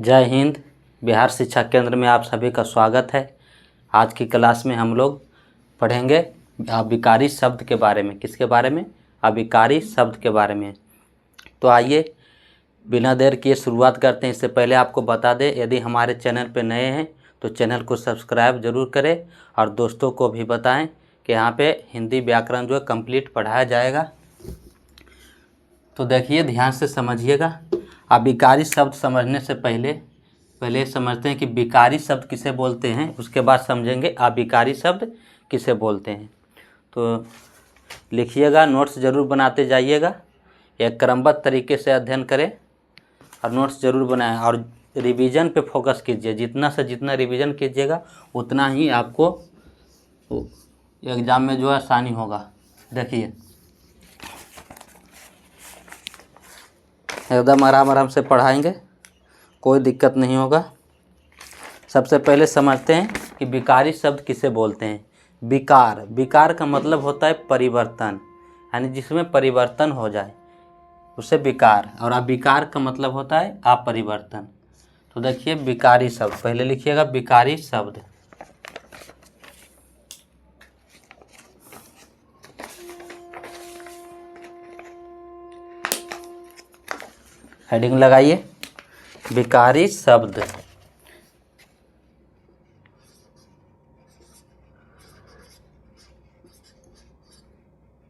जय हिंद। बिहार शिक्षा केंद्र में आप सभी का स्वागत है। आज की क्लास में हम लोग पढ़ेंगे अभिकारी शब्द के बारे में। किसके बारे में? अभिकारी शब्द के बारे में। तो आइए बिना देर किए शुरुआत करते हैं। इससे पहले आपको बता दें, यदि हमारे चैनल पर नए हैं तो चैनल को सब्सक्राइब ज़रूर करें और दोस्तों को भी बताएं कि यहाँ पे हिंदी व्याकरण जो है कंप्लीट पढ़ाया जाएगा। तो देखिए, ध्यान से समझिएगा। अभिकारी शब्द समझने से पहले समझते हैं कि विकारी शब्द किसे बोलते हैं, उसके बाद समझेंगे अभिकारी शब्द किसे बोलते हैं। तो लिखिएगा, नोट्स ज़रूर बनाते जाइएगा। एक क्रमबद्ध तरीके से अध्ययन करें और नोट्स ज़रूर बनाएं और रिवीजन पे फोकस कीजिए। जितना से जितना रिवीजन कीजिएगा उतना ही आपको एग्ज़ाम में जो है आसानी होगा। देखिए, एकदम आराम से पढ़ाएंगे, कोई दिक्कत नहीं होगा। सबसे पहले समझते हैं कि विकारी शब्द किसे बोलते हैं। विकार का मतलब होता है परिवर्तन, यानी जिसमें परिवर्तन हो जाए उसे विकार, और अविकार का मतलब होता है अपरिवर्तन। तो देखिए, विकारी शब्द पहले लिखिएगा। विकारी शब्द हेडिंग लगाइए, विकारी शब्द।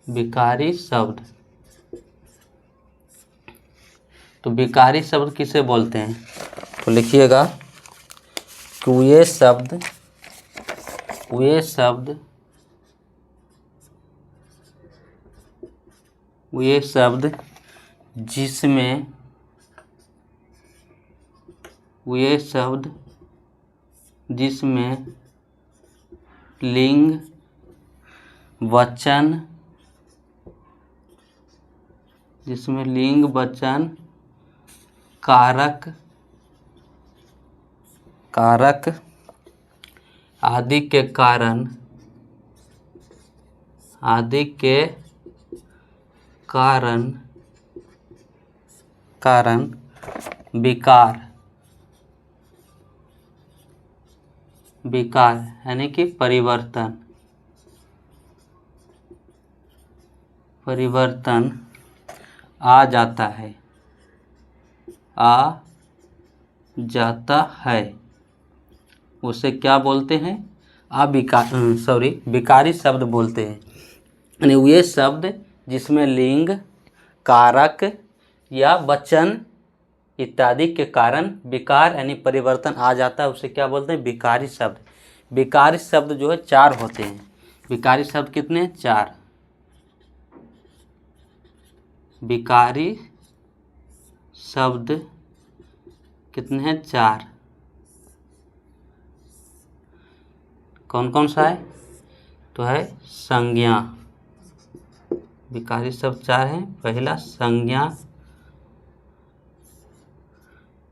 विकारी शब्द, तो विकारी शब्द किसे बोलते हैं? तो लिखिएगा कि वे शब्द जिसमें लिंग, वचन, कारक आदि के कारण विकार यानी कि परिवर्तन आ जाता है, उसे क्या बोलते हैं? विकारी शब्द बोलते हैं। यानी वे शब्द जिसमें लिंग, कारक या वचन इत्यादि के कारण विकार यानी परिवर्तन आ जाता है, उसे क्या बोलते हैं? विकारी शब्द। विकारी शब्द जो है 4 होते हैं। विकारी शब्द कितने? 4। विकारी शब्द कितने हैं? 4। कौन कौन सा है? तो है संज्ञा। विकारी शब्द 4 हैं। पहला संज्ञा,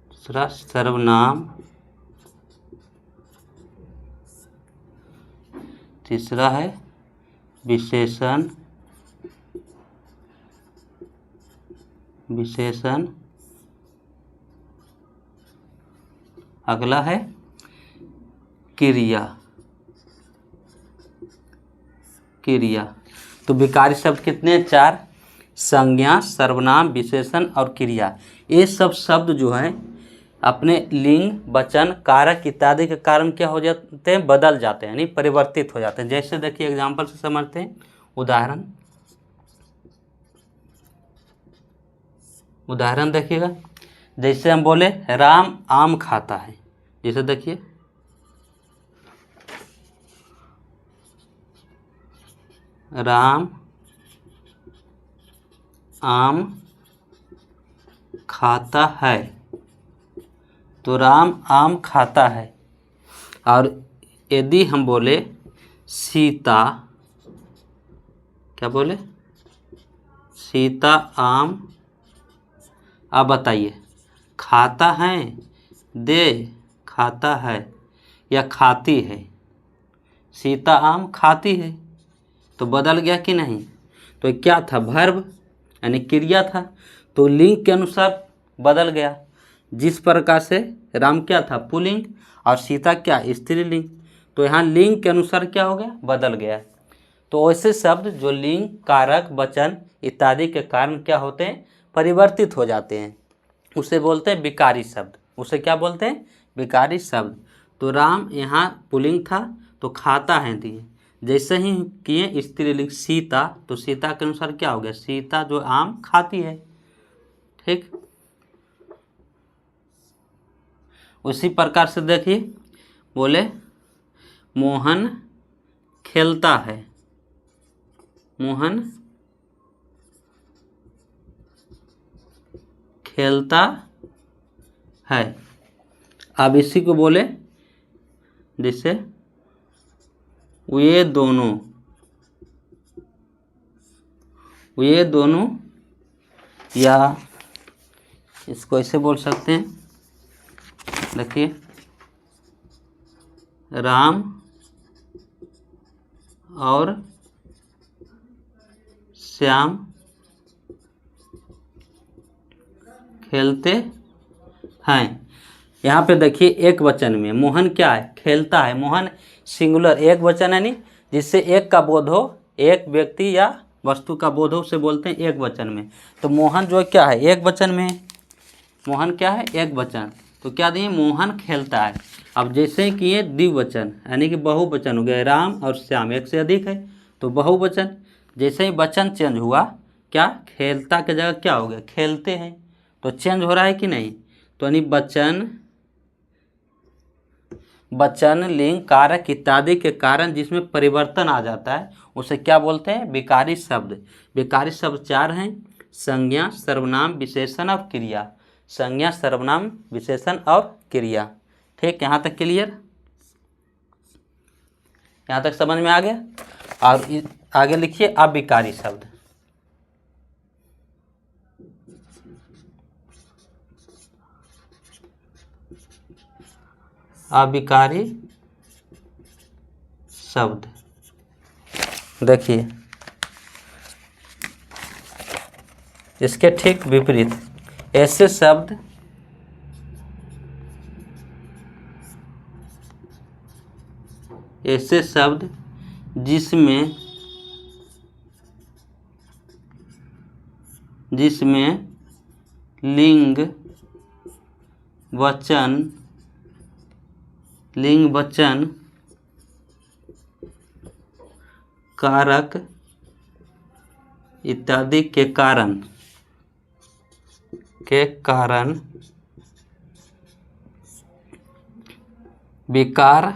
दूसरा सर्वनाम, तीसरा है विशेषण, अगला है क्रिया। तो विकारी शब्द कितने? 4। संज्ञा, सर्वनाम, विशेषण और क्रिया। ये सब शब्द जो हैं अपने लिंग, वचन, कारक इत्यादि के कारण क्या हो जाते हैं? बदल जाते हैं, यानी परिवर्तित हो जाते हैं। जैसे देखिए, एग्जाम्पल से समझते हैं। उदाहरण देखिएगा। जैसे हम बोले राम आम खाता है, जैसे देखिए राम आम खाता है, तो राम आम खाता है। और यदि हम बोले सीता, क्या बोले? सीता आम, अब बताइए खाता है, खाता है या खाती है? सीता आम खाती है, तो बदल गया कि नहीं? तो क्या था? वर्ब यानी क्रिया था, तो लिंग के अनुसार बदल गया। जिस प्रकार से राम क्या था पुल्लिंग और सीता क्या स्त्रीलिंग, तो यहाँ लिंग के अनुसार क्या हो गया, बदल गया। तो ऐसे शब्द जो लिंग, कारक, वचन इत्यादि के कारण क्या होते हैं, परिवर्तित हो जाते हैं, उसे बोलते हैं विकारी शब्द। उसे क्या बोलते हैं, विकारी शब्द। तो राम यहाँ पुल्लिंग था तो खाता है दिए, जैसे ही किए स्त्रीलिंग सीता, तो सीता के अनुसार क्या हो गया, सीता जो आम खाती है। ठीक, उसी प्रकार से देखिए, बोले मोहन खेलता है, मोहन खेलता है। अब इसी को बोले जैसे वे दोनों, या इसको ऐसे बोल सकते हैं, देखिए राम और श्याम खेलते हैं। यहाँ पे देखिए एक वचन में मोहन क्या है, खेलता है। मोहन सिंगुलर एक वचन है, नहीं जिससे एक का बोध हो, एक व्यक्ति या वस्तु का बोध हो, उसे बोलते हैं एक वचन में। तो मोहन जो क्या है, एक वचन में, मोहन क्या है, एक वचन, तो क्या दिए, मोहन खेलता है। अब जैसे कि ये द्विवचन यानी कि बहुवचन हो गया, राम और श्याम एक से अधिक है तो बहुवचन। जैसे ही वचन चेंज हुआ, क्या खेलता के जगह क्या हो गया, खेलते हैं, तो चेंज हो रहा है कि नहीं। तो यानी वचन लिंग कारक इत्यादि के कारण जिसमें परिवर्तन आ जाता है उसे क्या बोलते हैं, विकारी शब्द। विकारी शब्द चार हैं, संज्ञा, सर्वनाम, विशेषण और क्रिया। संज्ञा, सर्वनाम, विशेषण और क्रिया। ठीक, यहाँ तक क्लियर, यहाँ तक समझ में आ गया। और आगे लिखिए अविकारी शब्द। अविकारी शब्द देखिए, इसके ठीक विपरीत ऐसे शब्द जिसमें लिंग वचन कारक इत्यादि के कारण विकार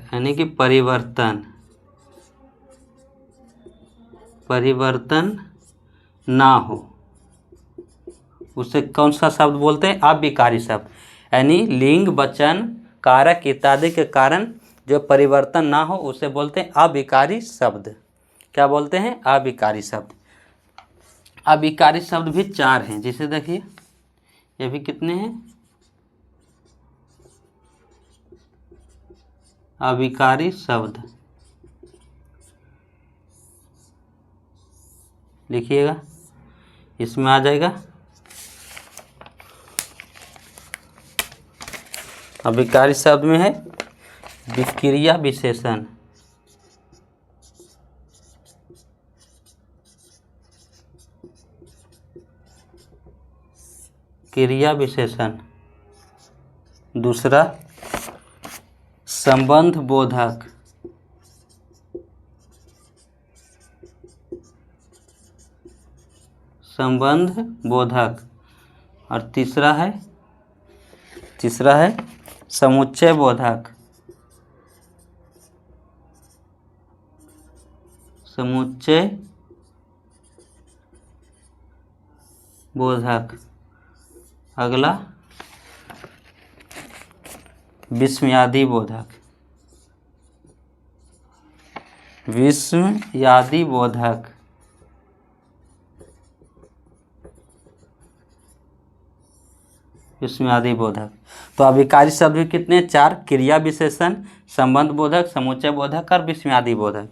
यानी कि परिवर्तन ना हो, उसे कौन सा शब्द बोलते हैं, अविकारी शब्द। यानी लिंग वचन कारक इत्यादि के कारण जो परिवर्तन ना हो उसे बोलते हैं अविकारी शब्द। क्या बोलते हैं, अविकारी शब्द। अविकारी शब्द भी चार हैं, जैसे देखिए ये भी कितने हैं, अविकारी शब्द लिखिएगा, इसमें आ जाएगा अविकारी शब्द में है क्रिया विशेषण, क्रिया विशेषण। दूसरा संबंध बोधक, और तीसरा है समुच्चय बोधक, अगला विस्मयादि बोधक, तो अविकारी शब्द भी कितने, चार, क्रिया विशेषण, संबंध बोधक, समुच्चय बोधक और विस्मयादि बोधक।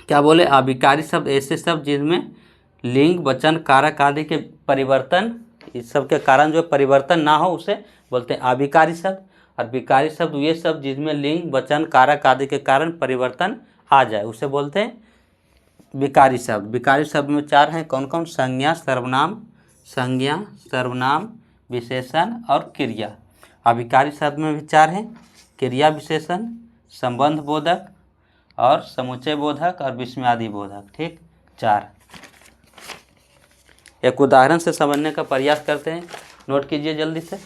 क्या बोले, अविकारी शब्द ऐसे शब्द जिनमें लिंग वचन कारक आदि के परिवर्तन इस सब के कारण जो परिवर्तन ना हो उसे बोलते हैं अविकारी शब्द। और विकारी शब्द ये शब्द जिसमें लिंग वचन कारक आदि के कारण परिवर्तन आ जाए उसे बोलते हैं विकारी शब्द। विकारी शब्द में 4 हैं, कौन कौन? संज्ञा, सर्वनाम, विशेषण और क्रिया। अविकारी शब्द में भी 4 हैं, क्रिया विशेषण, संबंध बोधक और समुच्चय बोधक और विस्मयादि बोधक। ठीक, 4। एक उदाहरण से समझने का प्रयास करते हैं, नोट कीजिए जल्दी से।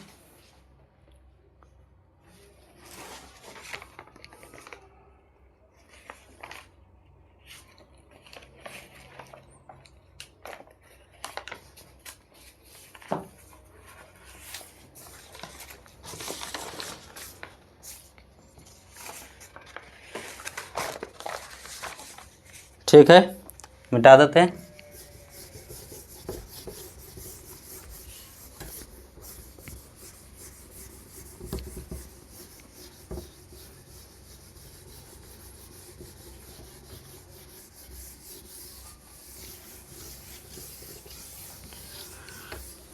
ठीक है, मिटा देते हैं।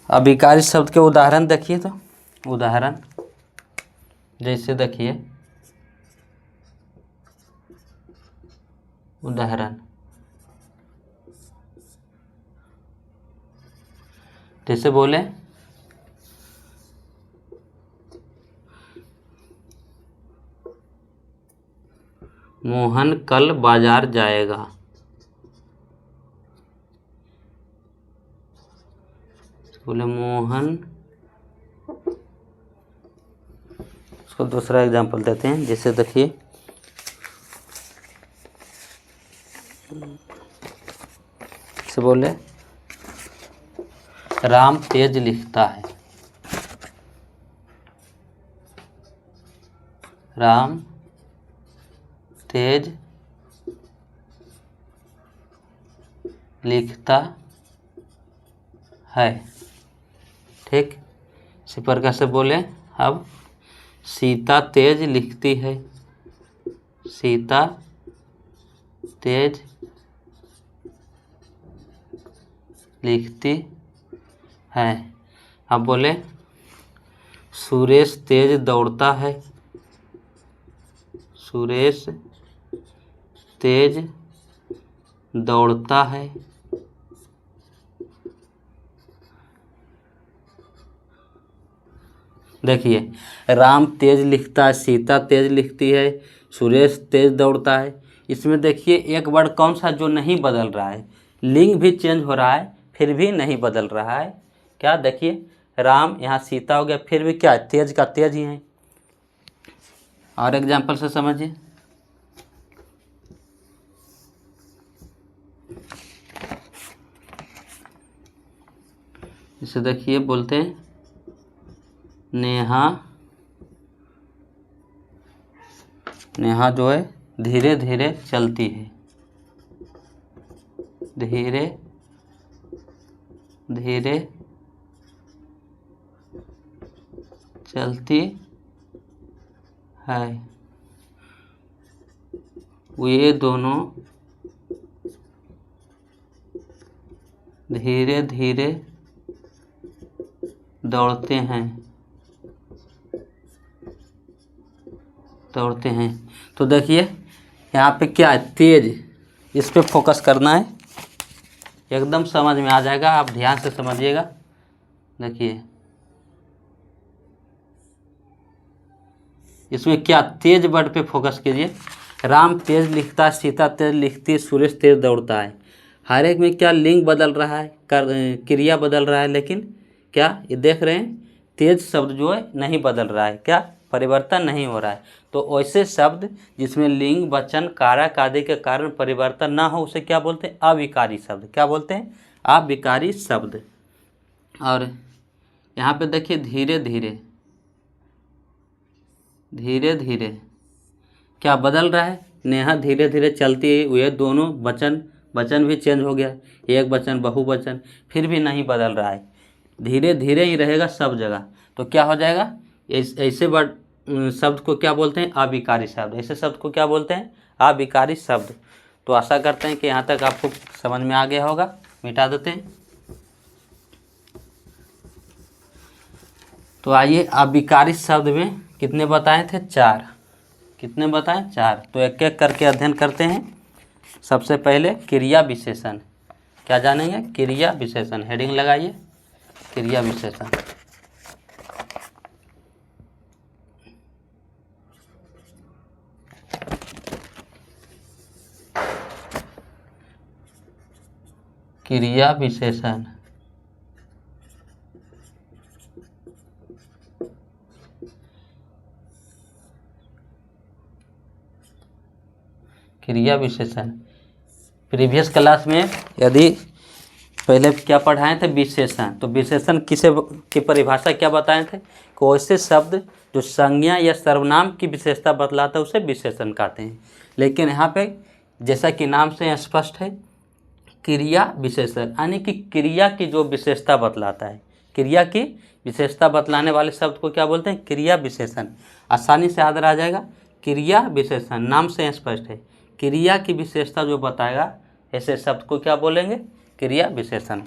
अविकारी शब्द के उदाहरण देखिए, तो उदाहरण जैसे देखिए, उदाहरण जैसे बोले मोहन कल बाजार जाएगा। बोले मोहन, उसको दूसरा एग्जांपल देते हैं, जैसे देखिए से बोले राम तेज लिखता है। राम तेज लिखता है। ठीक, इसी प्रकार से बोले अब सीता तेज लिखती है। सीता तेज लिखती है। अब बोले सुरेश तेज दौड़ता है। सुरेश तेज दौड़ता है। देखिए, राम तेज लिखता है, सीता तेज लिखती है, सुरेश तेज दौड़ता है। इसमें देखिए एक वर्ड कौन सा जो नहीं बदल रहा है, लिंग भी चेंज हो रहा है फिर भी नहीं बदल रहा है। क्या? देखिए राम, यहाँ सीता हो गया, फिर भी क्या तेज का तेज ही है। और एग्जाम्पल से समझिए, इसे देखिए बोलते हैं नेहा, नेहा जो है धीरे धीरे चलती है। धीरे धीरे चलती है। ये दोनों धीरे धीरे दौड़ते हैं। दौड़ते हैं। तो देखिए यहाँ पे क्या है, तेज, इस पे फोकस करना है, एकदम समझ में आ जाएगा, आप ध्यान से समझिएगा। देखिए इसमें क्या, तेज वर्ड पे फोकस कीजिए। राम तेज लिखता है, सीता तेज लिखती है, सुरेश तेज दौड़ता है। हर एक में क्या लिंग बदल रहा है, क्रिया बदल रहा है, लेकिन क्या ये देख रहे हैं तेज शब्द जो है नहीं बदल रहा है, क्या परिवर्तन नहीं हो रहा है। तो ऐसे शब्द जिसमें लिंग वचन कारक आदि के कारण परिवर्तन ना हो उसे क्या बोलते हैं? अविकारी शब्द। क्या बोलते हैं? अविकारी शब्द। और यहाँ पे देखिए धीरे धीरे, धीरे धीरे क्या बदल रहा है, नेहा धीरे धीरे चलती है, ये दोनों वचन भी चेंज हो गया, एक वचन बहुवचन, फिर भी नहीं बदल रहा है, धीरे धीरे ही रहेगा सब जगह। तो क्या हो जाएगा, ऐसे वर्ड शब्द को क्या बोलते हैं? अविकारी शब्द। ऐसे शब्द को क्या बोलते हैं? अविकारी शब्द। तो आशा करते हैं कि यहाँ तक आपको समझ में आ गया होगा। मिटा देते हैं। तो आइए अविकारी शब्द में कितने बताए थे? 4। कितने बताएं? 4। तो एक एक करके अध्ययन करते हैं। सबसे पहले क्रिया विशेषण। क्या जानेंगे? क्रिया विशेषण। हेडिंग लगाइए, क्रिया विशेषण। क्रिया विशेषण। क्रिया विशेषण। प्रीवियस क्लास में यदि पहले क्या पढ़ाए थे? विशेषण। तो विशेषण किसे की परिभाषा क्या बताए थे? कोई ऐसे शब्द जो संज्ञा या सर्वनाम की विशेषता बतलाता है उसे विशेषण कहते हैं। लेकिन यहाँ पे जैसा कि नाम से स्पष्ट है, क्रिया विशेषण यानी कि क्रिया की जो विशेषता बतलाता है, क्रिया की विशेषता बतलाने वाले शब्द को क्या बोलते हैं? क्रिया विशेषण। आसानी से याद आ जाएगा, क्रिया विशेषण। नाम से स्पष्ट है, क्रिया की विशेषता जो बताएगा ऐसे शब्द को क्या बोलेंगे? क्रिया विशेषण।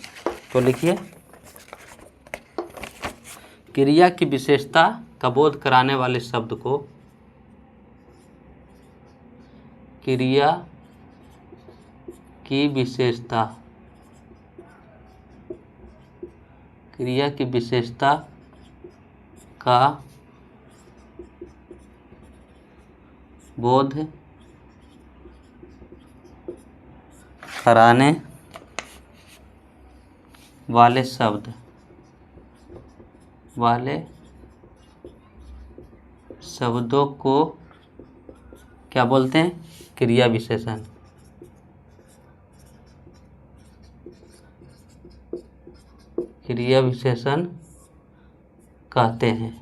तो लिखिए, क्रिया की विशेषता का बोध कराने वाले शब्द को क्रिया की विशेषता, क्रिया की विशेषता का बोध कराने वाले शब्दों को क्या बोलते हैं? क्रिया विशेषण। क्रिया विशेषण कहते हैं।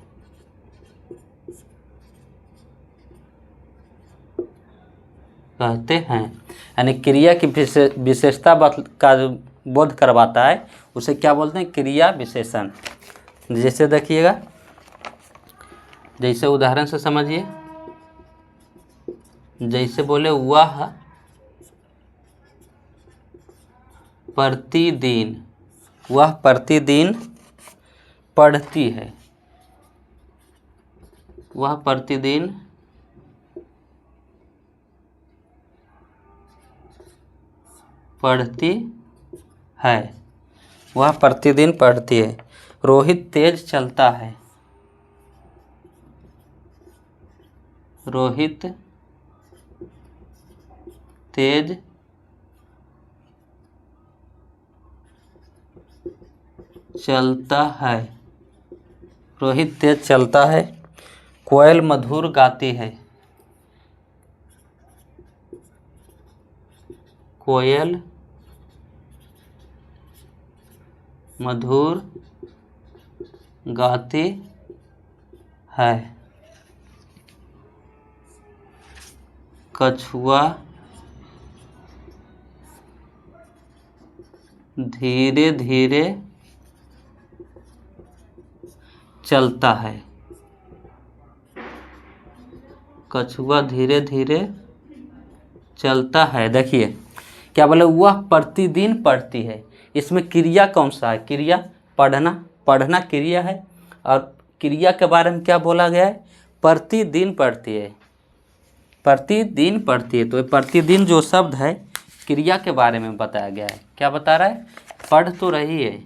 यानी क्रिया की विशेषता का जो बोध करवाता है उसे क्या बोलते हैं? क्रिया विशेषण। जैसे देखिएगा, जैसे उदाहरण से समझिए, जैसे बोले वह प्रतिदिन, वह प्रतिदिन पढ़ती है, वह प्रतिदिन पढ़ती है, वह प्रतिदिन पढ़ती है। रोहित तेज चलता है, रोहित तेज चलता है, रोहित तेज चलता है। कोयल मधुर गाती है, कोयल मधुर गाती है। कछुआ धीरे धीरे चलता है, कछुआ धीरे धीरे चलता है। देखिए क्या बोले? वह प्रतिदिन पढ़ती है। इसमें क्रिया कौन सा है? क्रिया पढ़ना, पढ़ना क्रिया है। और क्रिया के बारे में क्या बोला गया है? प्रतिदिन पढ़ती है, प्रतिदिन पढ़ती है। तो प्रतिदिन जो शब्द है क्रिया के बारे में बताया गया है। क्या बता रहा है? पढ़ तो रही है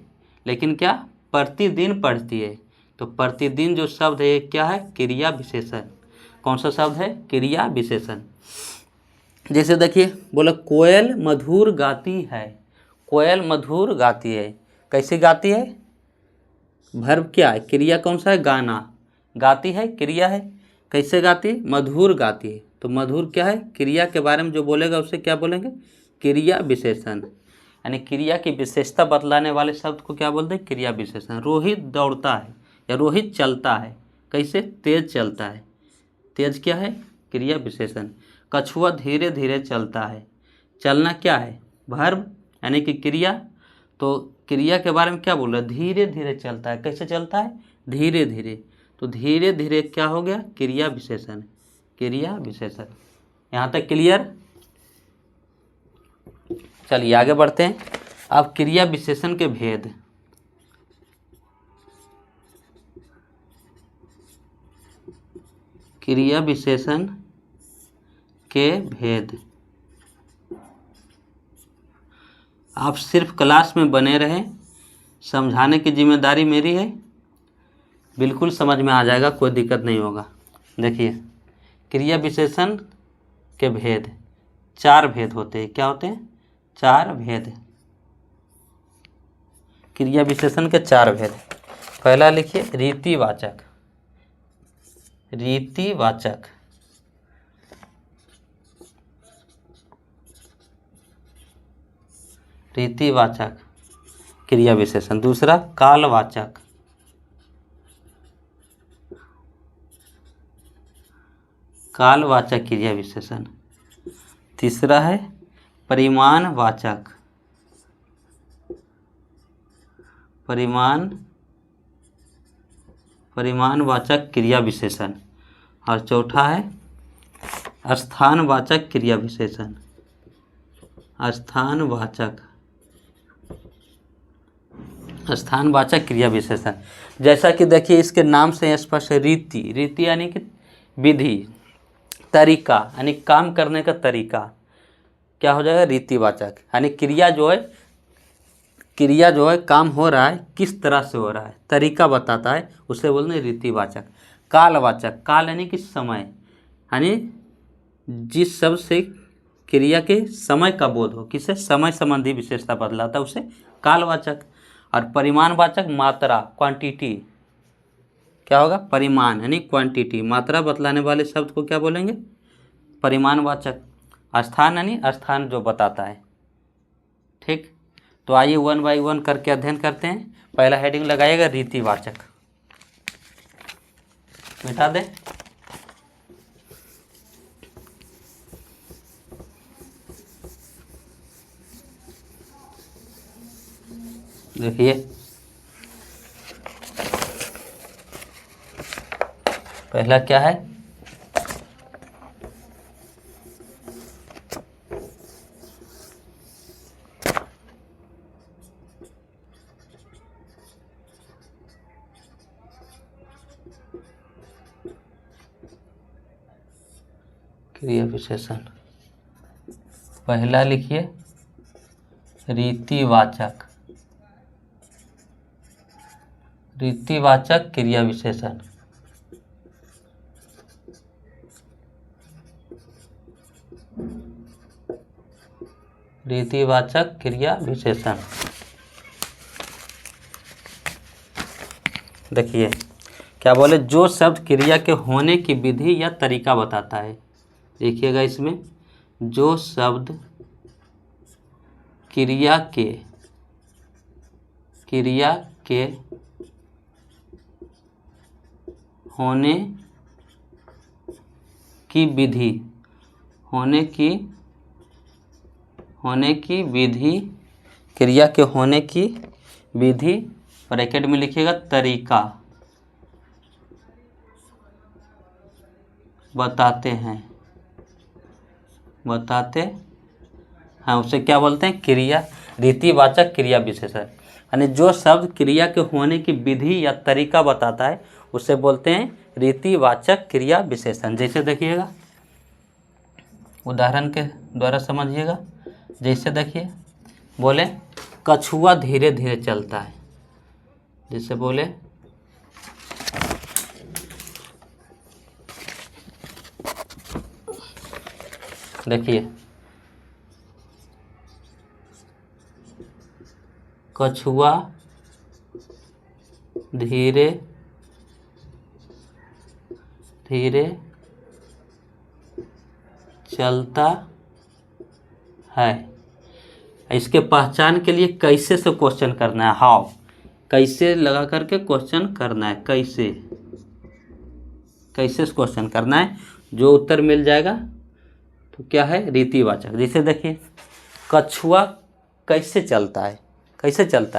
लेकिन क्या? प्रतिदिन पढ़ती है। तो प्रतिदिन जो शब्द है ये क्या है? क्रिया विशेषण। कौन सा शब्द है? क्रिया विशेषण। जैसे देखिए, बोला कोयल मधुर गाती है, कोयल मधुर गाती है। कैसे गाती है? वर्ब क्या है? क्रिया कौन सा है? गाना। गाती है क्रिया है। कैसे गाती है? मधुर गाती है। तो मधुर क्या है? क्रिया के बारे में जो बोलेगा उसे क्या बोलेंगे? क्रिया विशेषण। यानी क्रिया की विशेषता बतलाने वाले शब्द को क्या बोलते हैं? क्रिया विशेषण। रोहित दौड़ता है या रोहित चलता है। कैसे? तेज चलता है। तेज क्या है? क्रिया विशेषण। कछुआ धीरे धीरे चलता है। चलना क्या है? वर्ब यानी कि क्रिया। तो क्रिया के बारे में क्या बोल रहा है? धीरे धीरे चलता है। कैसे चलता है? धीरे धीरे। तो धीरे धीरे क्या हो गया? क्रिया विशेषण, क्रिया विशेषण। यहाँ तक क्लियर? चलिए आगे बढ़ते हैं। अब क्रिया विशेषण के भेद। क्रिया विशेषण के भेद। आप सिर्फ क्लास में बने रहें, समझाने की जिम्मेदारी मेरी है, बिल्कुल समझ में आ जाएगा, कोई दिक्कत नहीं होगा। देखिए, क्रिया विशेषण के भेद, 4 भेद होते हैं। क्या होते हैं? 4 भेद। क्रिया विशेषण के 4 भेद। पहला लिखिए, रीतिवाचक। रीतिवाचक, रीतिवाचक क्रिया विशेषण। दूसरा, कालवाचक। कालवाचक क्रिया विशेषण। तीसरा है परिमाणवाचक। परिमाणवाचक क्रिया विशेषण। और चौथा है स्थानवाचक क्रिया विशेषण। स्थानवाचक क्रिया विशेषण। जैसा कि देखिए इसके नाम से स्पष्ट है, रीति यानी कि विधि, तरीका यानी काम करने का तरीका। क्या हो जाएगा? रीतिवाचक। यानी क्रिया जो है काम हो रहा है, किस तरह से हो रहा है, तरीका बताता है, उसे बोलते हैं रीतिवाचक। कालवाचक, काल यानी कि समय, यानी जिस शब्द से क्रिया के समय का बोध हो, किसे समय संबंधी विशेषता बदलाता है, उसे कालवाचक। और परिमाणवाचक, मात्रा, क्वांटिटी। क्या होगा? परिमाण यानी क्वांटिटी, मात्रा बतलाने वाले शब्द को क्या बोलेंगे? परिमाणवाचक। स्थान यानी स्थान जो बताता है। ठीक, तो आइए 1 बाई 1 करके अध्ययन करते हैं। पहला हेडिंग लगाइएगा, रीतिवाचक। मिटा दे। देखिए, पहला क्या है? क्रिया विशेषण। पहला लिखिए रीतिवाचक। रीतिवाचक क्रिया विशेषण। रीतिवाचक क्रिया विशेषण। देखिए क्या बोले, जो शब्द क्रिया के होने की विधि या तरीका बताता है। देखिएगा इसमें, जो शब्द क्रिया के होने की विधि, क्रिया के होने की विधि, ब्रैकेट में लिखिएगा तरीका, बताते हैं, उसे क्या बोलते हैं? क्रिया, रीतिवाचक क्रिया विशेषण। यानी जो शब्द क्रिया के होने की विधि या तरीका बताता है, उसे बोलते हैं रीतिवाचक क्रिया विशेषण। जैसे देखिएगा, उदाहरण के द्वारा समझिएगा। जैसे देखिए, बोले कछुआ धीरे धीरे चलता है। जैसे बोले देखिए, कछुआ धीरे धीरे चलता है। इसके पहचान के लिए कैसे से क्वेश्चन करना है, हाउ, कैसे लगा करके क्वेश्चन करना है, कैसे से क्वेश्चन करना है। जो उत्तर मिल जाएगा तो क्या है? रीतिवाचक। जैसे देखिए, कछुआ कैसे चलता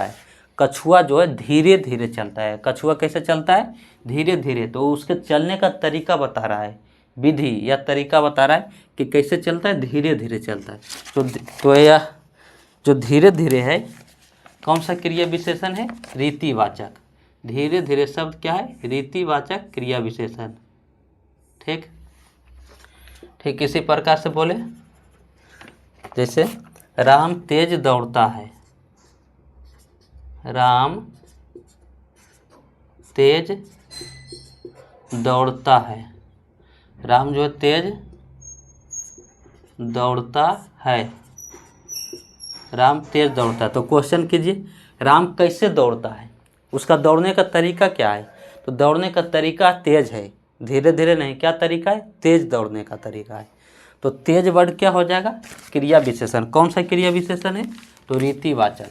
है? कछुआ जो है धीरे धीरे चलता है। कछुआ कैसे चलता है? धीरे धीरे। तो उसके चलने का तरीका बता रहा है, विधि या तरीका बता रहा है कि कैसे चलता है, धीरे धीरे चलता है। तो यह जो धीरे धीरे है, कौन सा क्रिया विशेषण है? रीतिवाचक। धीरे धीरे शब्द क्या है? रीतिवाचक क्रिया विशेषण। ठीक ठीक इसी प्रकार से बोले, जैसे राम तेज दौड़ता है, राम तेज दौड़ता है, राम जो है तेज दौड़ता है, राम तेज दौड़ता है। तो क्वेश्चन कीजिए राम कैसे दौड़ता है, उसका दौड़ने का तरीका क्या है। तो दौड़ने का तरीका तेज है, धीरे धीरे नहीं, क्या तरीका है, तेज दौड़ने का तरीका है। तो तेज वर्ड क्या हो जाएगा, क्रिया विशेषण। कौन सा क्रिया विशेषण है, तो रीतिवाचक,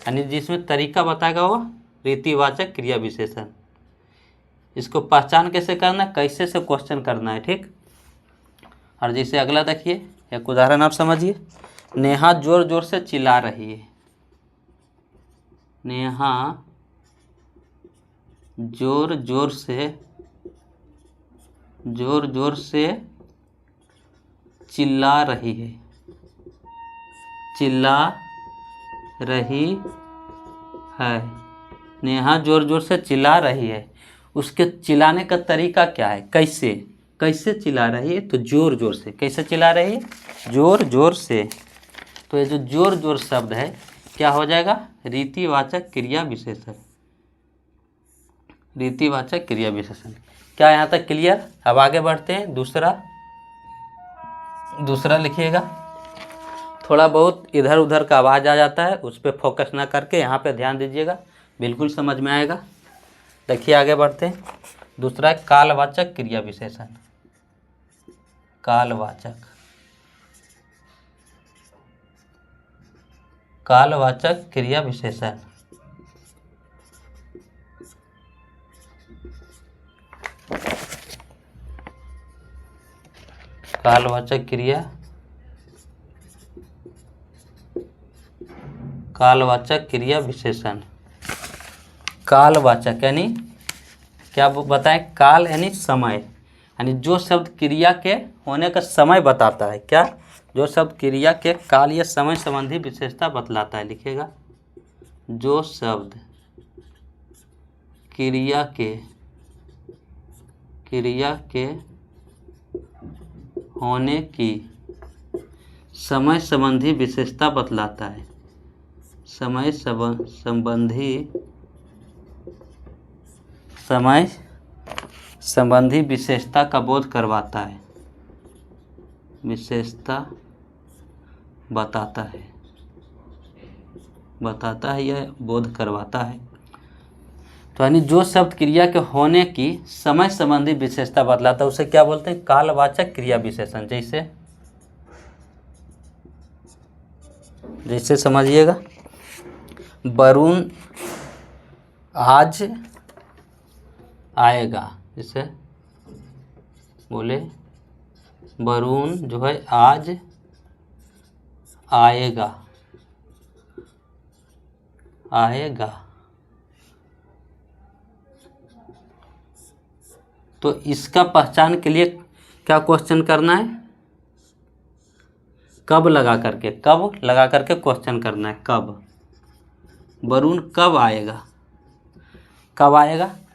यानी जिसमें तरीका बताएगा वो रीतिवाचक क्रिया विशेषण। इसको पहचान कैसे करना है, कैसे से क्वेश्चन करना है, ठीक। और जैसे अगला देखिए, एक उदाहरण आप समझिए, नेहा जोर जोर से चिल्ला रही है, नेहा जोर जोर से चिल्ला रही है, चिल्ला रही है, नेहा जोर जोर से चिल्ला रही है। उसके चिल्लाने का तरीका क्या है, कैसे कैसे चिल्ला रही है, तो जोर जोर से। कैसे चिल्ला रही है, जोर जोर से। तो ये जो जोर जोर शब्द है क्या हो जाएगा, रीतिवाचक क्रिया विशेषण, रीतिवाचक क्रिया विशेषण। क्या यहाँ तक क्लियर। अब आगे बढ़ते हैं, दूसरा लिखिएगा। थोड़ा बहुत इधर उधर का आवाज़ आ जाता है, उस पर फोकस ना करके यहाँ पे ध्यान दीजिएगा, बिल्कुल समझ में आएगा। देखिए आगे बढ़ते हैं। दूसरा है कालवाचक क्रिया विशेषण, कालवाचक क्रिया विशेषण। कालवाचक क्रिया विशेषण। कालवाचक यानी क्या बताएं, काल यानी समय, यानी जो शब्द क्रिया के होने का समय बताता है। क्या, जो शब्द क्रिया के काल या समय संबंधी विशेषता बतलाता है। लिखिएगा, जो शब्द क्रिया के होने की समय संबंधी विशेषता बतलाता है, समय संबंधी विशेषता का बोध करवाता है, विशेषता बताता है या बोध करवाता है। तो यानी जो शब्द क्रिया के होने की समय संबंधी विशेषता बतलाता है उसे क्या बोलते हैं, कालवाचक क्रिया विशेषण। जैसे समझिएगा, वरुण आज आएगा, जैसे बोले वरुण जो है आज आएगा, तो इसका पहचान के लिए क्या क्वेश्चन करना है, कब लगा करके क्वेश्चन करना है। कब, वरुण कब आएगा,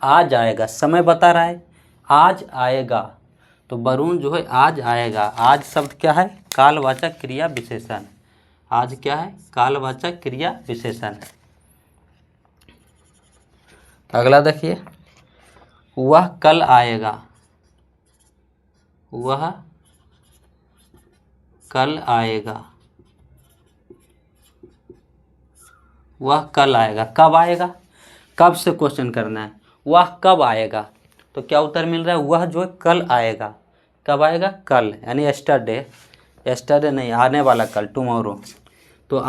आज आएगा, समय बता रहा है, आज आएगा। तो वरुण जो है आज आएगा, आज शब्द क्या है, कालवाचक क्रिया विशेषण। आज क्या है, कालवाचक क्रिया विशेषण। अगला देखिए, वह कल आएगा, वह कल आएगा, वह कल आएगा। कब आएगा, कब से क्वेश्चन करना है, वह कब आएगा। तो क्या उत्तर मिल रहा है, वह जो है कल आएगा। कब आएगा, कल, यानी यस्टरडे नहीं, आने वाला कल, टुमारो। तो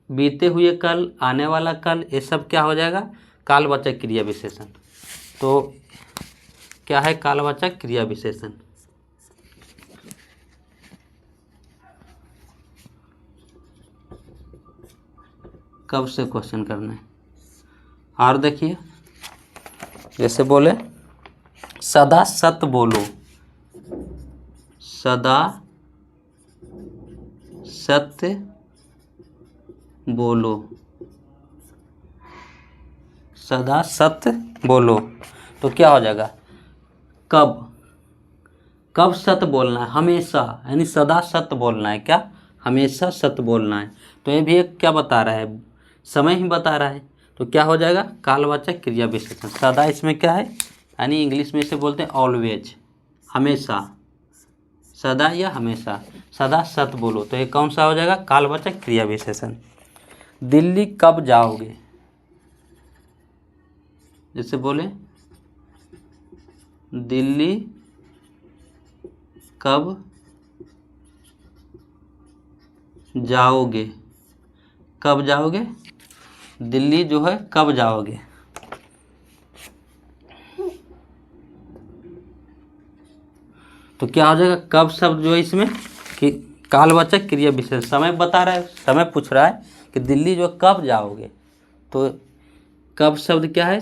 बीते हुए कल, आने वाला कल, ये सब क्या हो जाएगा, कालवाचक क्रिया विशेषण। तो क्या है कालवाचक क्रिया विशेषण। कब से क्वेश्चन करना है। और देखिए, जैसे बोले सदा सत्य बोलो, सदा सत्य बोलो, सदा सत्य बोलो। तो क्या हो जाएगा, कब कब सत्य बोलना है, हमेशा, यानी सदा सत्य बोलना है। क्या, हमेशा सत्य बोलना है। तो ये भी एक क्या बता रहा है, समय ही बता रहा है। तो क्या हो जाएगा, कालवाचक क्रिया विशेषण। सदा इसमें क्या है, यानी इंग्लिश में इसे बोलते हैं ऑलवेज, हमेशा, सदा या हमेशा, सदा सत्य बोलो। तो ये कौन सा हो जाएगा, कालवाचक क्रिया विशेषण। दिल्ली कब जाओगे, जैसे बोले दिल्ली कब जाओगे, कब जाओगे, दिल्ली जो है कब जाओगे। तो क्या हो जाएगा, कब शब्द जो है इसमें कि कालवाचक क्रिया विशेषण, समय बता रहा है, समय पूछ रहा है कि दिल्ली जो कब जाओगे। तो कब शब्द क्या है,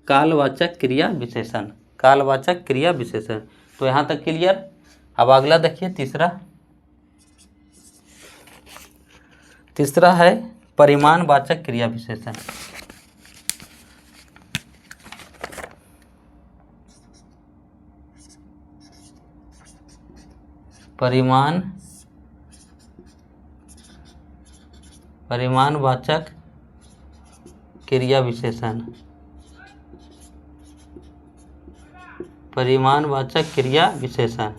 कालवाचक क्रिया विशेषण, कालवाचक क्रिया विशेषण। तो यहाँ तक क्लियर। अब अगला देखिए, तीसरा है परिमाणवाचक क्रिया विशेषण। परिमाणवाचक क्रिया विशेषण, परिमाणवाचक क्रिया विशेषण।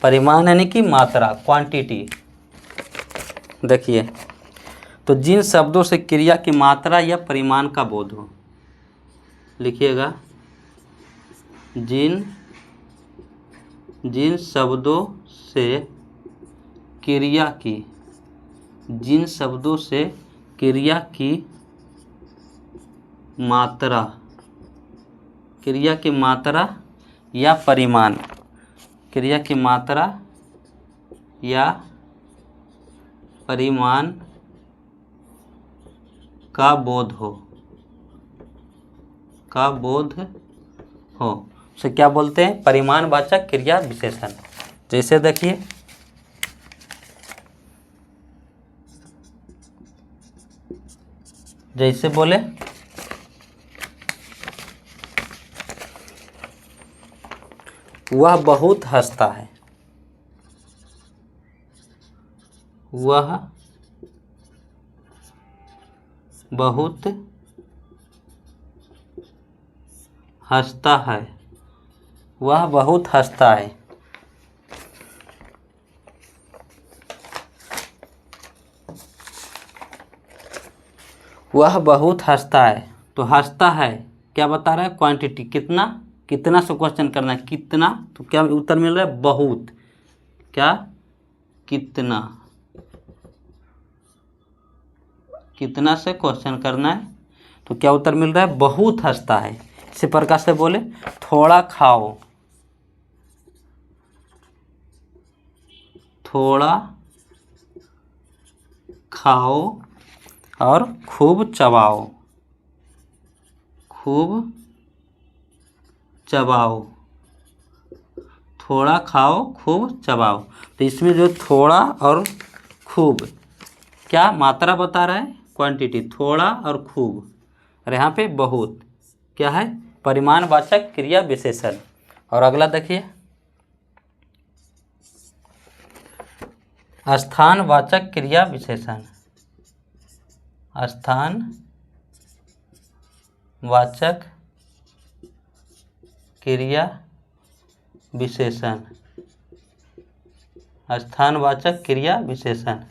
परिमाण यानी कि मात्रा, क्वांटिटी। देखिए, तो जिन शब्दों से क्रिया की मात्रा या परिमाण का बोध हो, लिखिएगा, जिन शब्दों से क्रिया की, जिन शब्दों से क्रिया की मात्रा, क्रिया की मात्रा या परिमाण, क्रिया की मात्रा या परिमाण का बोध हो, उसे क्या बोलते हैं, परिमाणवाचक क्रिया विशेषण। जैसे देखिए, जैसे बोले वह बहुत हंसता है, वह बहुत हंसता है, वह बहुत हंसता है। वह बहुत हंसता है, तो हंसता है क्या बता रहा है, क्वांटिटी, कितना, कितना से क्वेश्चन करना है, कितना। तो क्या उत्तर मिल रहा है, बहुत, क्या, कितना, कितना से क्वेश्चन करना है। तो क्या उत्तर मिल रहा है, बहुत हंसता है। इसी प्रकार से बोले थोड़ा खाओ, थोड़ा खाओ और खूब चबाओ, खूब चबाओ, थोड़ा खाओ खूब चबाओ। तो इसमें जो थोड़ा और खूब क्या मात्रा बता रहा है, क्वांटिटी, थोड़ा और खूब, और यहाँ पे बहुत क्या है, परिमाणवाचक क्रिया विशेषण। और अगला देखिए, स्थानवाचक क्रिया विशेषण, स्थानवाचक क्रिया विशेषण, स्थानवाचक क्रिया विशेषण।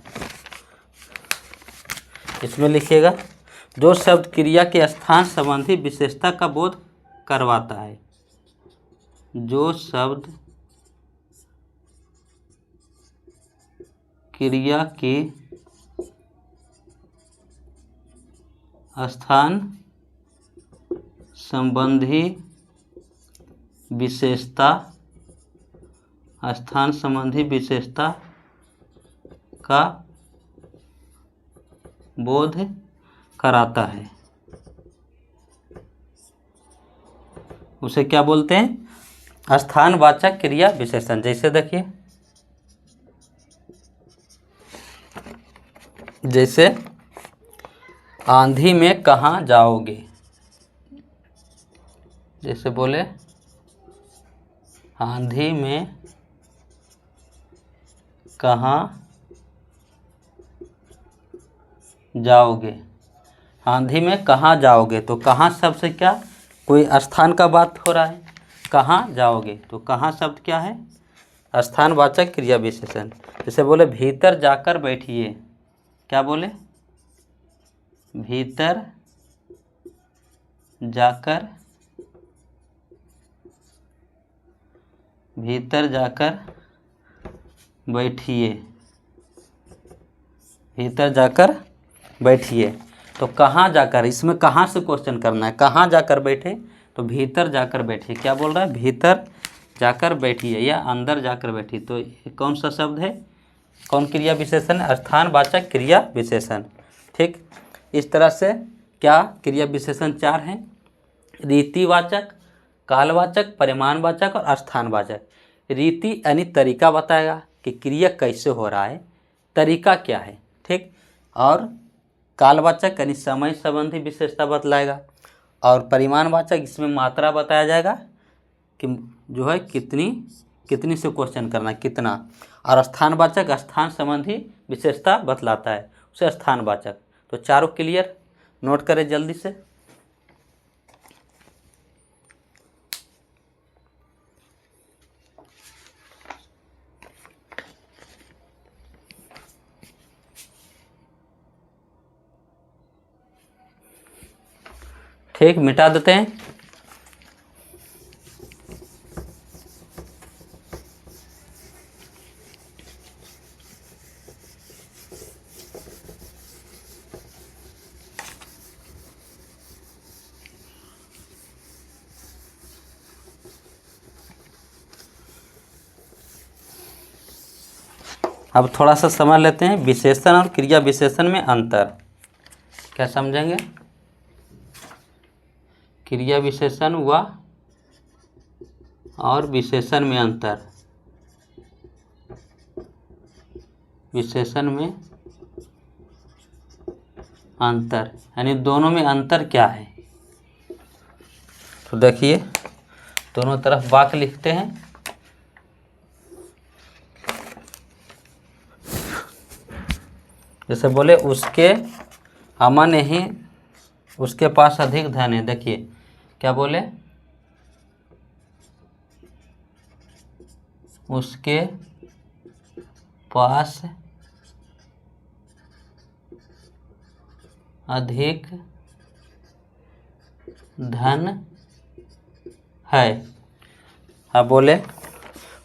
इसमें लिखिएगा, जो शब्द क्रिया के स्थान संबंधी विशेषता का बोध करवाता है, जो शब्द क्रिया की स्थान संबंधी विशेषता, स्थान संबंधी विशेषता का बोध कराता है, उसे क्या बोलते हैं, स्थानवाचक क्रिया विशेषण। जैसे देखिए, जैसे आंधी में कहाँ जाओगे, जैसे बोले आंधी में कहाँ जाओगे, आंधी में कहाँ जाओगे, तो कहाँ शब्द से क्या कोई स्थान का बात हो रहा है। कहाँ जाओगे, तो कहाँ शब्द क्या है, स्थानवाचक क्रिया विशेषण। जैसे बोले भीतर जाकर बैठिए, क्या बोले, भीतर जाकर, भीतर जाकर बैठिए, भीतर जाकर बैठिए। तो कहाँ जाकर, इसमें कहाँ से क्वेश्चन करना है, कहाँ जाकर बैठे, तो भीतर जाकर बैठिए। क्या बोल रहा है, भीतर जाकर बैठिए या अंदर जाकर बैठिए। तो ये कौन सा शब्द है, कौन क्रिया विशेषण है, स्थानवाचक क्रिया विशेषण। ठीक, इस तरह से क्या क्रिया विशेषण 4 हैं, रीतिवाचक, कालवाचक, परिमाणवाचक और स्थानवाचक। रीति यानी तरीका बताएगा कि क्रिया कैसे हो रहा है, तरीका क्या है। ठीक, और कालवाचक यानी समय संबंधी विशेषता बतलाएगा, और परिमाणवाचक इसमें मात्रा बताया जाएगा कि जो है कितनी कितनी से क्वेश्चन करना है, कितना। और स्थानवाचक स्थान संबंधी विशेषता बतलाता है, उसे स्थानवाचक। तो चारों क्लियर, नोट करें जल्दी से। ठीक, मिटा देते हैं। अब थोड़ा सा समझ लेते हैं विशेषण और क्रिया विशेषण में अंतर। क्या समझेंगे, क्रिया विशेषण हुआ और विशेषण में अंतर, विशेषण में अंतर यानी दोनों में अंतर क्या है। तो देखिए दोनों तरफ वाक्य लिखते हैं। जैसे बोले उसके अमन ही, उसके पास अधिक धन है। देखिए क्या बोले, उसके पास अधिक धन है। अब बोले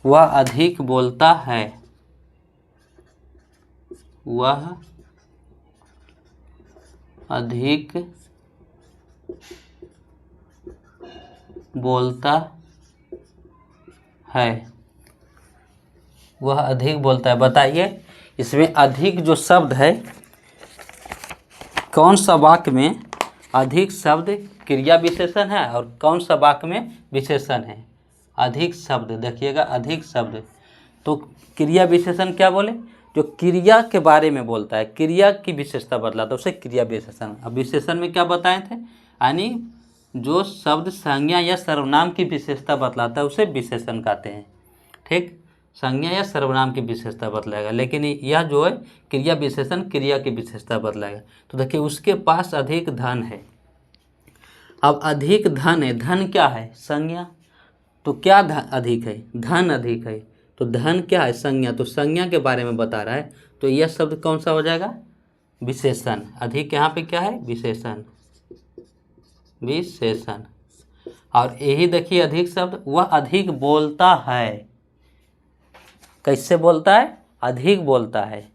वह अधिक बोलता है, वह अधिक बोलता है, वह अधिक बोलता है। बताइए इसमें अधिक जो शब्द है, कौन सा वाक्य में अधिक शब्द क्रिया विशेषण है और कौन सा वाक्य में विशेषण है। अधिक शब्द, देखिएगा अधिक शब्द तो क्रिया विशेषण क्या बोले, जो क्रिया के बारे में बोलता है, क्रिया की विशेषता बतलाता है, उसे क्रिया विशेषण। अब विशेषण में क्या बताए थे, यानी जो शब्द संज्ञा या सर्वनाम की विशेषता बतलाता है उसे विशेषण कहते हैं। ठीक, संज्ञा या सर्वनाम की विशेषता बतलाएगा, लेकिन यह जो है क्रिया विशेषण क्रिया की विशेषता बतलाएगा। तो देखिए उसके पास अधिक धन है। अब अधिक धन है, धन क्या है, संज्ञा। तो क्या अधिक है, धन अधिक है। तो धन क्या है, संज्ञा। तो संज्ञा के बारे में बता रहा है, तो यह शब्द कौन सा हो जाएगा, विशेषण। अधिक यहाँ पे क्या है, विशेषण, विशेषण। और यही देखिए अधिक शब्द, वह अधिक बोलता है। कैसे बोलता है, अधिक बोलता है।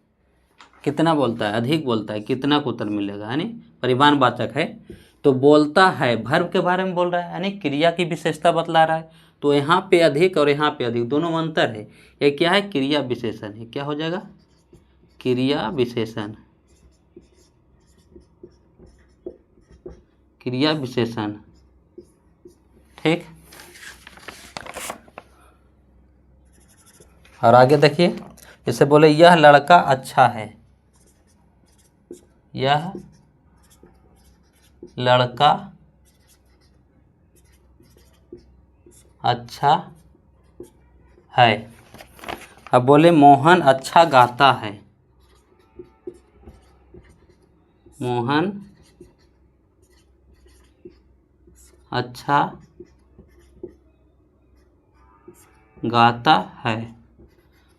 कितना बोलता है, अधिक बोलता है। कितना को उत्तर मिलेगा, यानी परिमाणवाचक है। तो बोलता है भर्ब के बारे में बोल रहा है, यानी क्रिया की विशेषता बतला रहा है। तो यहाँ पे अधिक और यहाँ पे अधिक, दोनों में अंतर है। ये क्या है, क्रिया विशेषण है। क्या हो जाएगा, क्रिया विशेषण, क्रिया विशेषण। ठीक, और आगे देखिए, जैसे बोले यह लड़का अच्छा है, यह लड़का अच्छा है। अब बोले मोहन अच्छा गाता है। मोहन अच्छा गाता है।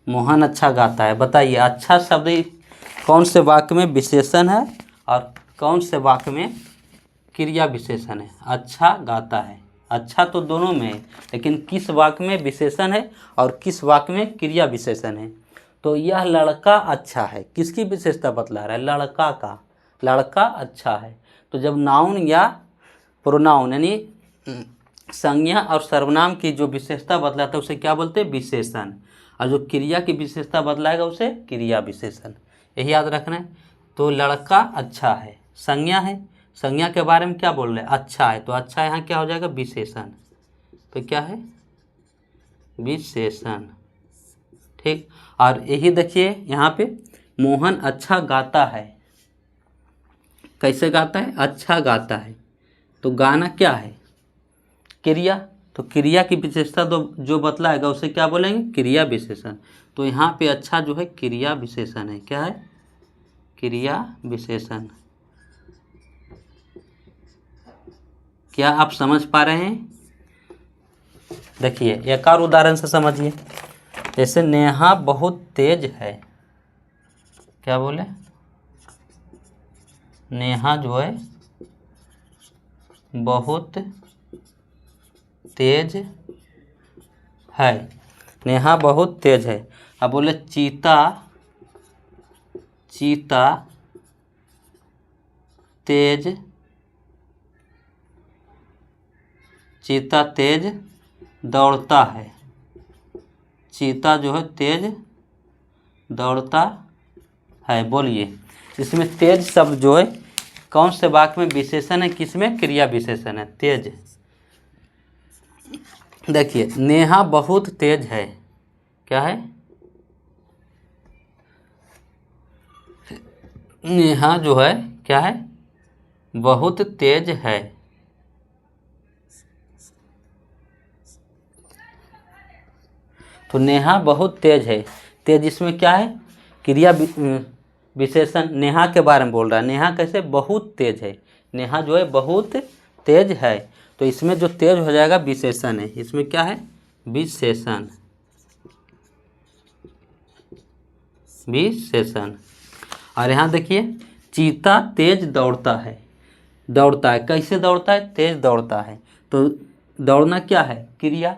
मोहन अच्छा गाता है। बताइए अच्छा शब्द कौन से वाक्य में विशेषण है और कौन से वाक्य में क्रिया विशेषण है। अच्छा गाता है, अच्छा तो दोनों में है, लेकिन किस वाक्य में विशेषण है और किस वाक्य में क्रिया विशेषण है। तो यह लड़का अच्छा है, किसकी विशेषता बतला रहा है, लड़का का। लड़का अच्छा है। तो जब नाउन या प्रोनाउन यानी संज्ञा और सर्वनाम की जो विशेषता बतलाता है उसे क्या बोलते हैं, विशेषण। और जो क्रिया की विशेषता बतलाएगा उसे क्रिया विशेषण। यही याद रखना है। तो लड़का अच्छा है संज्ञा है, संज्ञा के बारे में क्या बोल रहे हैं, अच्छा है। तो अच्छा यहाँ क्या हो जाएगा, विशेषण। तो क्या है, विशेषण। ठीक। और यही देखिए यहाँ पे मोहन अच्छा गाता है। कैसे गाता है, अच्छा गाता है। तो गाना क्या है, क्रिया। तो क्रिया की विशेषता तो जो बतलाएगा उसे क्या बोलेंगे, क्रिया विशेषण। तो यहाँ पे अच्छा जो है क्रिया विशेषण है। क्या है, क्रिया विशेषण। क्या आप समझ पा रहे हैं। देखिए एक और उदाहरण से समझिए। जैसे नेहा बहुत तेज है। क्या बोले, नेहा जो है बहुत तेज है। नेहा बहुत तेज है। अब बोले चीता चीता तेज, चीता तेज दौड़ता है। चीता जो है तेज दौड़ता है। बोलिए इसमें तेज शब्द जो है कौन से वाक्य में विशेषण है, किसमें क्रिया विशेषण है, तेज। देखिए नेहा बहुत तेज है। क्या है, नेहा जो है क्या है, बहुत तेज है। तो नेहा बहुत तेज है। तेज इसमें क्या है, क्रिया विशेषण। नेहा के बारे में बोल रहा है। नेहा कैसे, बहुत तेज है। नेहा जो है बहुत तेज है। तो इसमें जो तेज हो जाएगा विशेषण है। इसमें क्या है, विशेषण। विशेषण। और यहाँ देखिए चीता तेज दौड़ता है। दौड़ता है, कैसे दौड़ता है, तेज दौड़ता है। तो दौड़ना क्या है, क्रिया।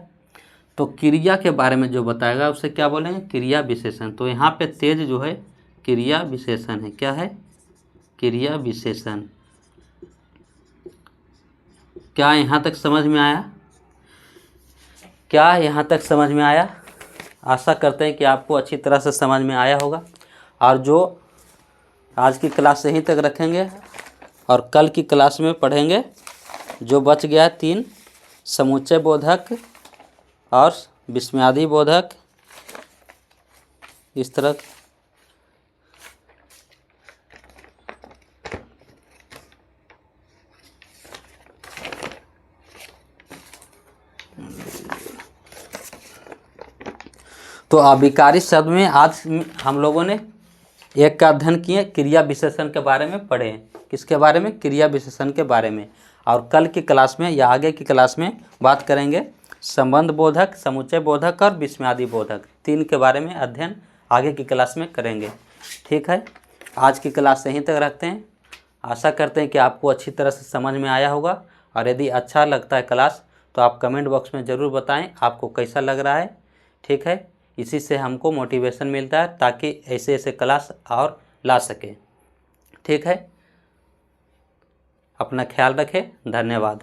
तो क्रिया के बारे में जो बताएगा उसे क्या बोलेंगे, क्रिया विशेषण। तो यहाँ पे तेज जो है क्रिया विशेषण है। क्या है, क्रिया विशेषण। क्या यहाँ तक समझ में आया, क्या यहाँ तक समझ में आया। आशा करते हैं कि आपको अच्छी तरह से समझ में आया होगा। और जो आज की क्लास यहीं तक रखेंगे और कल की क्लास में पढ़ेंगे जो बच गया 3 समुच्चय बोधक और विस्मयादि बोधक। इस तरह तो अभिकारी शब्द में आज हम लोगों ने एक का अध्ययन किए, क्रिया विशेषण के बारे में पढ़े। किसके बारे में, क्रिया विशेषण के बारे में। और कल की क्लास में या आगे की क्लास में बात करेंगे संबंध बोधक, समुच्चय बोधक और विस्मयादि बोधक। 3 के बारे में अध्ययन आगे की क्लास में करेंगे। ठीक है, आज की क्लास यहीं तक रखते हैं। आशा करते हैं कि आपको अच्छी तरह से समझ में आया होगा। और यदि अच्छा लगता है क्लास तो आप कमेंट बॉक्स में ज़रूर बताएं आपको कैसा लग रहा है। ठीक है, इसी से हमको मोटिवेशन मिलता है ताकि ऐसे ऐसे क्लास और ला सके। ठीक है, अपना ख्याल रखें। धन्यवाद।